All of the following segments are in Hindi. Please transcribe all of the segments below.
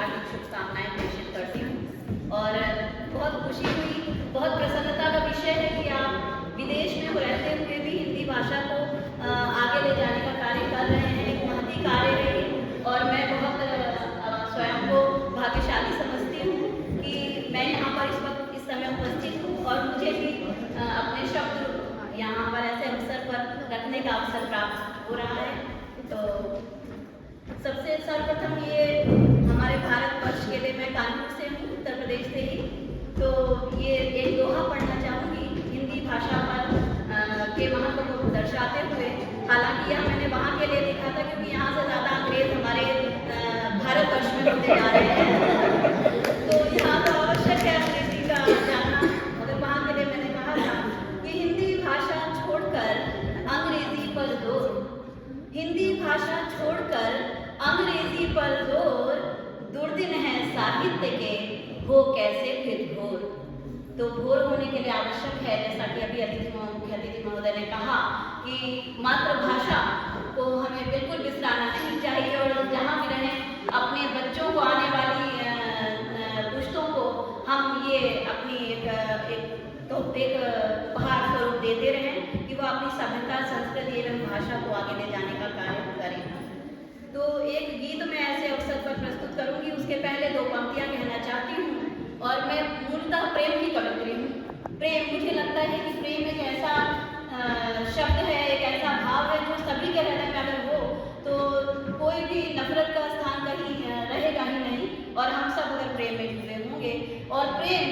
हार्दिक शुभकामनाएं प्रेषित करती हूँ। और बहुत खुशी हुई, बहुत प्रसन्नता का विषय है कि आप विदेश में रहते हुए भी हिंदी भाषा को आगे ले जाने का कार्य कर रहे हैं। एक महती कार्य है ये, और मैं बहुत स्वयं को भाग्यशाली समझती हूँ कि मैं यहाँ पर इस वक्त इस समय उपस्थित हूँ और मुझे भी अपने शब्द यहाँ पर ऐसे अवसर पर रखने का अवसर प्राप्त हो रहा है। तो सबसे सर्वप्रथम ये हमारे भारतवर्ष के लिए, मैं कानपुर से हूँ, उत्तर प्रदेश से ही, तो ये एक दोहा पढ़ना चाहूँगी हिंदी भाषा पर के महत्व को दर्शाते हुए। हालांकि यह मैंने वहाँ के लिए लिखा था क्योंकि यहाँ से ज़्यादा अंग्रेज हमारे भारतवर्ष में होते जा रहे हैं, तो यहाँ तो आवश्यक है अंग्रेजी का जानना, मगर वहाँ के लिए मैंने कहा था कि हिंदी भाषा छोड़कर अंग्रेजी पर जोर, हिंदी भाषा छोड़कर अंग्रेजी पर जोर, दुर्दिन है साहित्य के, हो कैसे फिर घोर। तो घोर होने के लिए आवश्यक है, जैसा कि अभी मुख्य अतिथि महोदय ने कहा, कि मातृभाषा को हमें बिल्कुल बिसराना नहीं चाहिए और जहाँ भी रहें अपने बच्चों को, आने वाली पुश्तों को हम ये अपनी एक उपहार स्वरूप देते रहें कि वह अपनी सभ्यता, संस्कृति एवं भाषा को आगे ले जाने का कार्य करें। तो एक गीत मैं ऐसे अवसर पर प्रस्तुत करूंगी, उसके पहले दो पंक्तियां कहना चाहती हूँ। और मैं मूलतः प्रेम की कवित्री हूँ। प्रेम, मुझे लगता है कि प्रेम एक ऐसा शब्द है, एक ऐसा भाव है जो सभी के हृदय में अगर हो तो कोई भी नफरत का स्थान कहीं रहेगा ही नहीं, और हम सब अगर प्रेम में जुड़े होंगे। और प्रेम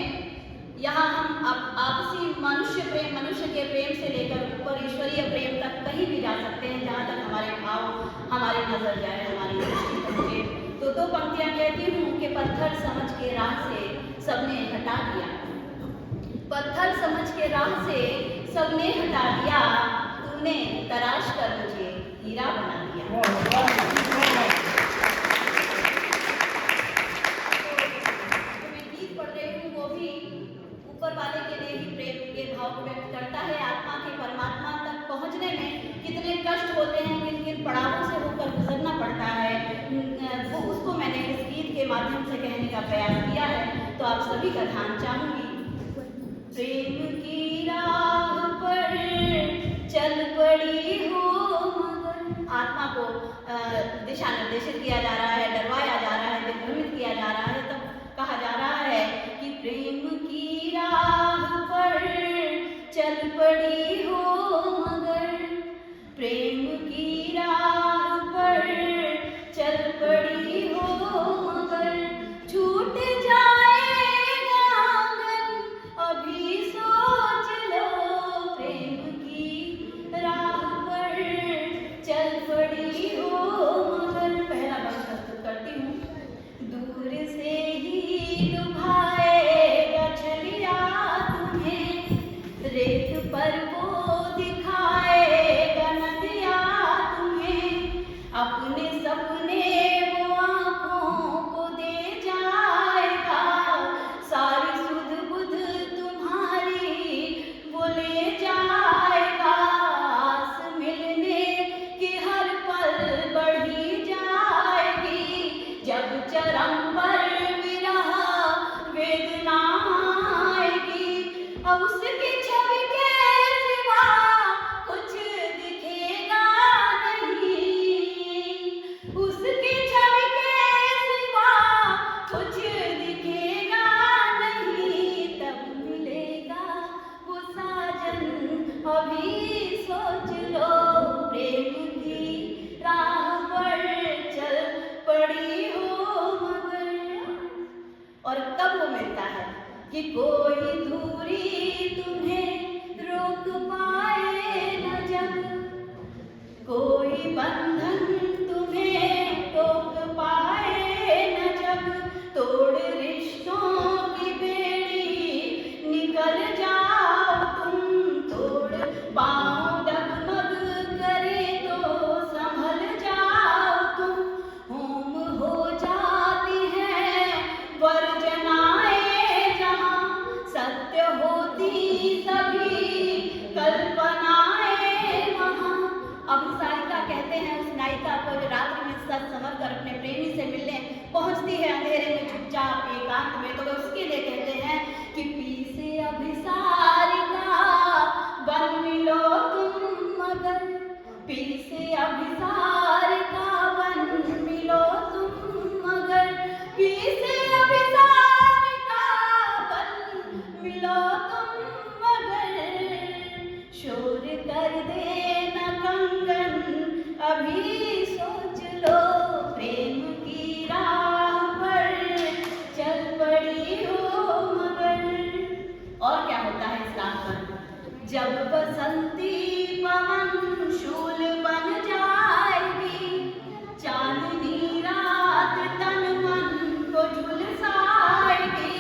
यहाँ हम आपसी मनुष्य प्रेम, मनुष्य के प्रेम से लेकर ऊपर ईश्वरीय प्रेम तक कहीं भी जा सकते हैं, जहाँ तक हमारे भाव हमारी नजर जाए, हमारी दृष्टि पहुँचे। तो दो पंक्तियाँ कहती हूँ कि पत्थर समझ के राह से सबने हटा दिया, पत्थर समझ के राह से सबने हटा दिया, तूने तराश कर मुझे हीरा बना दिया। तो मैं गीत पढ़ रही हूँ, वो भी ऊपर वाले के लिए ही प्रेम के भाव को व्यक्त करता है। आत्मा के परमात्मा तक पहुँचने में कितने कष्ट होते हैं, किन किन पड़ावों से होकर गुजरना पड़ता है, वो उसको मैंने इस गीत के माध्यम से कहने का प्रयास किया है। तो आप सभी का ध्यान चाहूँगी। प्रेम की राह पर चल पड़ी हो मगर, आत्मा को दिशा निर्देशित किया जा रहा है, डरवाया जा रहा है, दिग्भ्रमित किया जा रहा है। तब कहा जा रहा है कि प्रेम की राह पर चल पड़ी हो मगर, प्रेम की राह पर चल पड़ी हो मगर, छूट जाएगा आंगन अभी सोच लो, प्रेम की राह पर चल पड़ी हो मगर। पहला वर्ष प्रस्तुत करती हूँ। दूर से ही लुभाएगा छलिया तुम्हें, रेत पर वो दिखाएगा नदिया तुम्हें, अपने सपने वो आँखों को दे जाएगा, सारी सुध बुध तुम्हारी वो ले जाएगा, आस मिलने की हर पल बढ़ी जाएगी, जब चरम पर विरह वेदना आएगी, अब उसकी छवि के सिवा कुछ दिखेगा नहीं, उसकी छवि के सिवा कुछ दिखेगा नहीं, तब मिलेगा वो साजन अभी सोच लो, प्रेम की राह पर चल पड़ी हो मगर। और तब वो मिलता है कि कोई दूरी तुम्हें रोक पाए न जब, कोई बंधन तुम्हें टोक पाए न जब, तोड़ रिश्तों की बेड़ी निकल जाओ तुम, तोड़ पाँव डगमग करे तो संभल जाओ तुम, होम हो जाती है वर्जनाएं जहाँ, सत्य होती सभी कल्पनाएं वहाँ। अब सारिका कहते हैं उस नायिका चुपचाप एकांत में, तो वे उसके लिए कहते हैं कि पी से अभिसार का बन मिलो तुम मगर, पी से अभिसार का बन मिलो तुम मगर, पी से अभिसार का बन मिलो तुम मगर, शोर कर देना कंगन अभी सोच लो, प्रेम की राह पर चल पड़ी हो मगर। और क्या होता है इस राह पर? जब बसंती पवन शूल बन जाएगी, चांदनी रात तन मन को झुलसाएगी,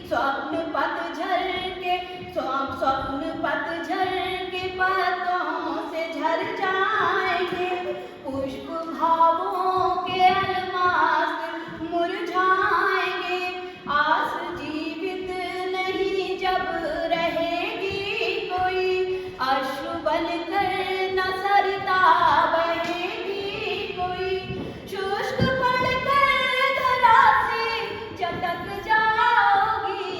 स्वप्न पतझर के पत्तों से झर जाएंगे, पुष्प भावों के अलमास मुरझाएंगे, आस जीवित नहीं जब रहेगी कोई, अश्रु बनकर न सरिता बहेगी कोई, शुष्क पड़कर धरा से चटक जाओगी,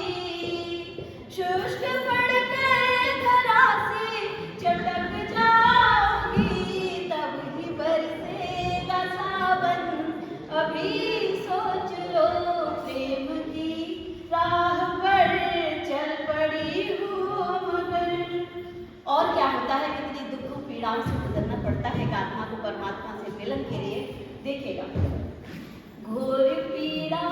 शुष्क पड़कर धरा से चटक जाओगी, तब ही बरसेगा सावन अभी सोच लो, प्रेम की राह पर चल पड़ी हो मगर। और क्या होता है, कितनी दुखों पीड़ाओं से गुजरना पड़ता है आत्मा को परमात्मा से मिलन के लिए। देखिएगा, घोर पीड़ा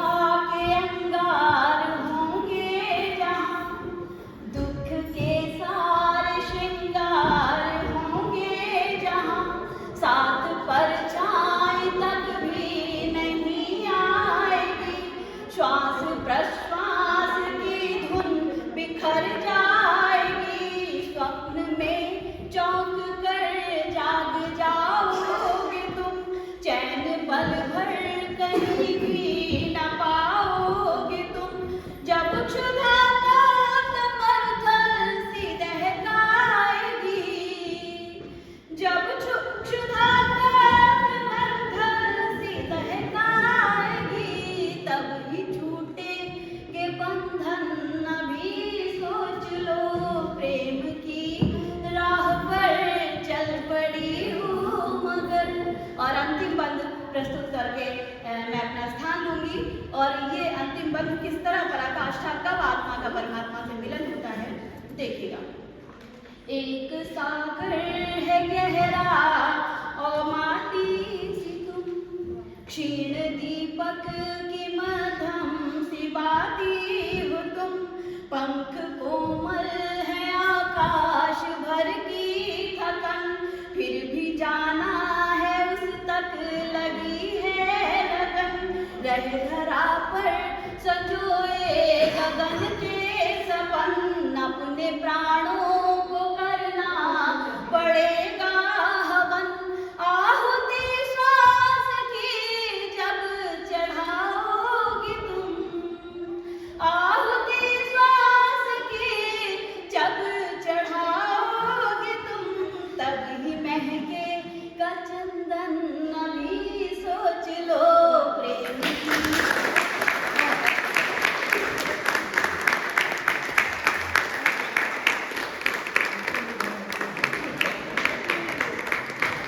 के अंगार होंगे जहाँ, दुख के सारे श्रृंगार होंगे जहाँ, साथ परछाई तक भी नहीं आएगी, श्वास प्रश्वास की धुन बिखर जाएगी, स्वप्न में चौंक कर जाग जाओगे तुम, चैन पल भर कहीं भी न पाओगे तुम, जब क्षुधा मरुथल सी दहकाएगी, जब क्षुधा मरुथल सी दहकाएगी, तब ही छूटेंगे बंधन अभी सोच लो, प्रेम की राह पर चल पड़ी हो मगर। और अंतिम बंद प्रस्तुत करके मैं अपना स्थान लूंगी। और ये अंतिम बंद किस तरह पराकाष्ठा, कब आत्मा का परमात्मा से मिलन होता है, देखिएगा। एक सागर है गहरा और माटी सी तुम, क्षीण दीपक की मध्यम सी बाती हो तुम, पंख कोमल है आकाश भर की थकन, फिर भी जाना है उस तक लगी है लगन, रह धरा पर संजोए गगन के सपन, अपने प्राण